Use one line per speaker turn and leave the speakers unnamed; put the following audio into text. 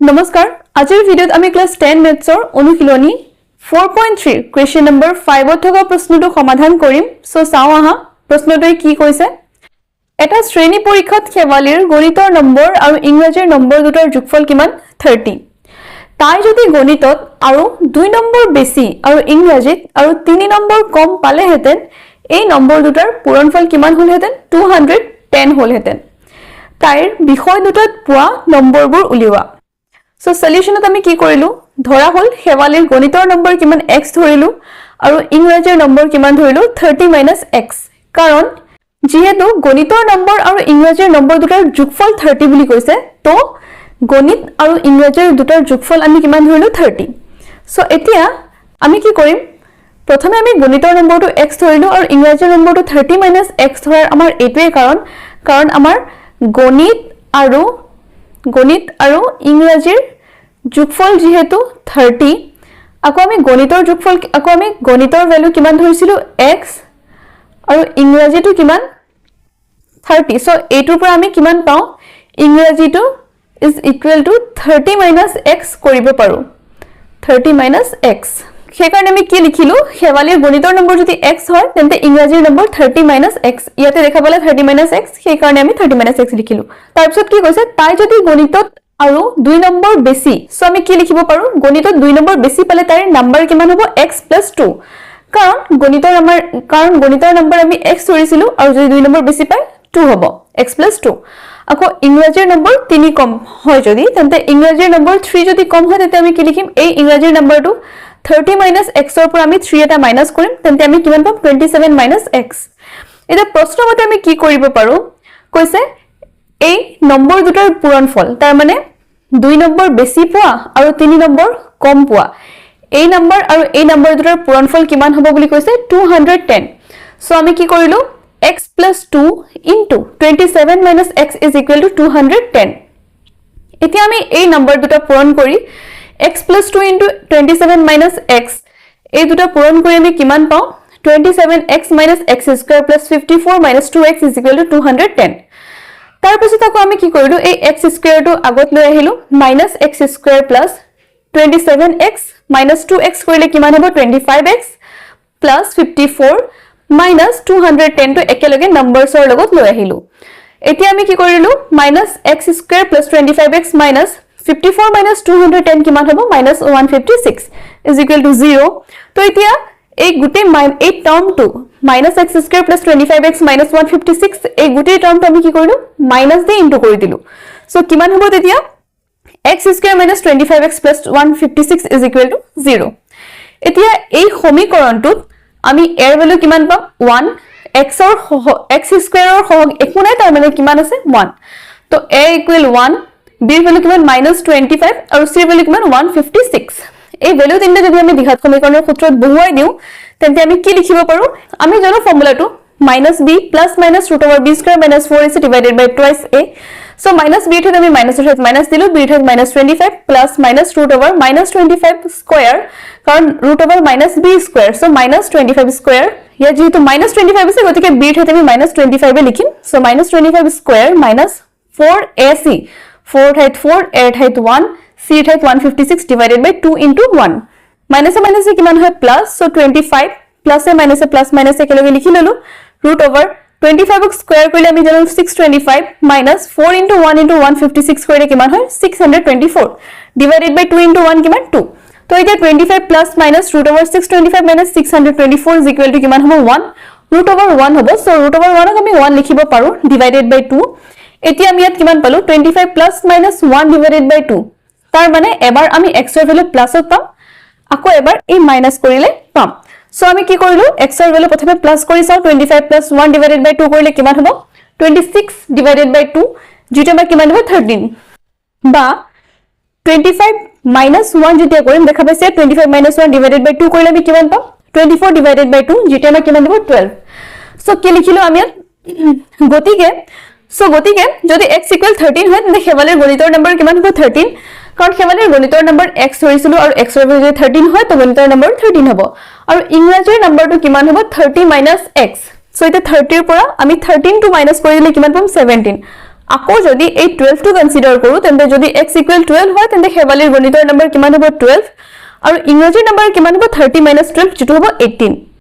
নমস্কাৰ আজিৰ ভিডিঅ'ত আমি ক্লাস 10 মেথছৰ অনুশীলনী 4.3 কোৱেশ্চন নম্বৰ 5ত থকা প্ৰশ্নটো সমাধান কৰিম সো চাও আহা প্ৰশ্নটোই কি কৈছে এটা শ্ৰেণী পৰীক্ষাত খেৱালীৰ গণিতৰ নম্বৰ আৰু ইংৰাজীৰ নম্বৰ দুটাৰ যোগফল কিমান 30 তাই যদি গণিতত আৰু 2 নম্বৰ বেছি আৰু ইংৰাজীত আৰু 3 নম্বৰ কম পালেহেতেন এই নম্বৰ দুটাৰ পূৰণফল কিমান হলহেতেন 210 হলহেতেন তাইৰ বিষয় দুটাত পোৱা নম্বৰবোৰ উলিওৱা So solution আমি কি কৰিলো ধৰা হল হেৱালীৰ গণিতৰ নম্বৰ কিমান x ধৰিলো আৰু ইংৰাজীৰ নম্বৰ কিমান ধৰিলো 30 - x কাৰণ যেহেতু গণিতৰ নম্বৰ আৰু ইংৰাজীৰ নম্বৰ দুটাৰ যোগফল 30 বুলি কৈছে তো গণিত আৰু ইংৰাজীৰ দুটাৰ যোগফল আমি কিমান ধৰিলো 30 সো এতিয়া আমি কি কৰিম প্ৰথমে আমি গণিতৰ নম্বৰটো x ধৰিলো আৰু ইংৰাজীৰ নম্বৰটো 30 - x ধৰাৰ আমাৰ এটোৱে কাৰণ আমাৰ গণিত আৰু ইংৰাজীৰ যোগফল যেহেতু 30 আকৌ আমি গণিতৰ যোগফল আকৌ আমি গণিতৰ ভ্যালু কিমান ধৰিছিলো x আৰু ইংৰাজীটো কিমান 30 সো এটোৰ পৰা আমি কিমান পাও ইংৰাজীটো is equal to 30 - x কৰিব পাৰো 30 - x সেইকাৰণে আমি কি লিখিলো হেৱালীৰ গণিতৰ নম্বৰ যদি x হয় তেন্তে ইংৰাজীৰ নম্বৰ 30 - x ইয়াতে দেখাবলে 30 - x সেইকাৰণে আমি 30 - x লিখিলো তাৰ পিছত কি কৈছে তাই যদি গণিতত আৰু 2 নম্বৰ বেছি সো আমি কি লিখিব পাৰো গণিতত 2 নম্বৰ বেছি পালে তাইৰ নম্বৰ কিমান হ'ব x + 2 কাৰণ গণিতৰ নম্বৰ আমি x ধৰিছিলো আৰু যদি 2 নম্বৰ বেছি পায় 2 হ'ব x + 2 আকৌ ইংৰাজীৰ নম্বৰ 3 কম হয় যদি তেন্তে ইংৰাজীৰ নম্বৰ 3 যদি কম হয় তেন্তে আমি কি লিখিম এই ইংৰাজীৰ নম্বৰটো 30 - x ৰ পৰা আমি 3 এটা মাইনাস কৰিম তেন্তে আমি কিমান পাম 27 - x এটা প্ৰশ্নমতে আমি কি কৰিব পাৰো কৈছে এই নম্বৰ দুটাৰ পূৰণফল তাৰ মানে 2 নম্বৰ বেছি পোৱা আৰু 3 নম্বৰ কম পোৱা এই নম্বৰ আৰু এই নম্বৰ দুটাৰ পূৰণফল কিমান হ'ব বুলি কৈছে 210 সো আমি কি কৰিলো x + 2 * 27 - x is equal to 210 এতিয়া আমি এই নম্বৰ দুটা পূৰণ কৰি x + 2 * 27 - x এই দুটা পূৰণ কৰি আমি কিমান পাও 27x - x² + 54 - 2x is equal to 210 তাৰ পিছত আকৌ আমি কি কৰিলো এই x² টো আগত লৈ আহিলো -x² + 27x - 2x কৰিলে কিমান হ'ব 25x + 54 - 210 টো একেলগে নম্বৰছৰ লগত লৈ আহিলো এতিয়া আমি কি কৰিলো -x² + 25x - 54 - 210 কিমান হ'ব -156 is equal to 0 তো এতিয়া এই গুটে এই টার্মটো -x² + 25x - 156 এই গুটে টার্মটো আমি কি কৰিলো মাইনাস দি ইনটু কৰি দিলো সো কিমান হ'ব তেতিয়া x² - 25x + 156 is equal to 0 এতিয়া এই সমীকৰণটোত আমি এৰ ভ্যালু কিমান পাম 1 x² ৰ সহগ একো নাই তাৰ মানে কিমান আছে 1 তো a = 1 b ৰ ভ্যালু কিমান -25 আৰু c ৰ ভ্যালু কিমান 156 এই ভ্যালু তিনটা যদি আমি দ্বিঘাত সমীকৰণৰ সূত্ৰত বহুৱাই দিও তেন্তে আমি কি লিখিব পাৰো আমি জানো ফৰ্মুলাটো -b + √b² - 4ac divided by twice a so -b ঠত আমি মাইনাস দিলো b ঠত -25 plus -25² কাৰণ √b² so -25² ইয়া যেহেতু -25 আছে গতিকে b ঠত আমি -25 এ লিখিম so -25² - 4ac 4 ঠাইত 4 a ঠাইত 1 c ঠাইত 156 divided by 2 into 1 মাইনাস এ কিমান হয় প্লাস so 25 প্লাস এ মাইনাস একেলগে লিখি ললো √25 ক স্কয়াৰ কৰিলে আমি জানো 625 - 4 into 1 into 156 কৰিলে কিমান হয় 624 divided by 2 into 1 কিমান 2 তো এটা 25 plus minus √625 - 624 is equal to কিমান হ'ব 1 √1 হ'ব so √1 ক আমি 1 লিখিব পাৰো divided by 2 এতিয়া আমি ইয়াত কিমান পালো 25 plus minus 1 divided by 2 তাৰ মানে এবাৰ আমি x ৰ ভ্যালু প্লাসত পাম আকৌ এবাৰ এই মাইনাস কৰিলে পাম সো আমি কি কৰিলো x ৰ ভ্যালু প্ৰথমে প্লাস কৰি চাও 25 plus 1 divided by 2 কৰিলে কিমান হ'ব 26 divided by 2 যেটা বা কিমান হ'ব 13 বা 25 minus 1 যেতিয়া কৰিম দেখা পাইছে 25 minus 1 divided by 2 কৰিলে আমি কিমান পাম 24 divided by 2 যেটা বা কিমান হ'ব 12 সো কি লিখিলো আমি গতিকে যদি x = 13 হয় তেন্তে হেৱালীৰ গণিতৰ নম্বৰ কিমান হ'ব 13 কাৰণ হেৱালীৰ গণিতৰ নম্বৰ x ধৰিছিলো আৰু x ৰ ভ্যালু 13 হয় তো গণিতৰ নম্বৰ 13 হ'ব আৰু ইংৰাজীৰ নম্বৰটো কিমান হ'ব 30 - x সো এটা 30 ৰ পৰা আমি 13 টো মাইনাস কৰি দিলে কিমান পাম 17 আকৌ যদি এই 12 টো কনসিডাৰ কৰো তেন্তে যদি x = 12 হয় তেন্তে শেৱালিৰ গণিতৰ নম্বৰ কিমান হ'ব 12 আৰু ইংৰাজীৰ নম্বৰ কিমান হ'ব 30 - 12 যেটো হ'ব 18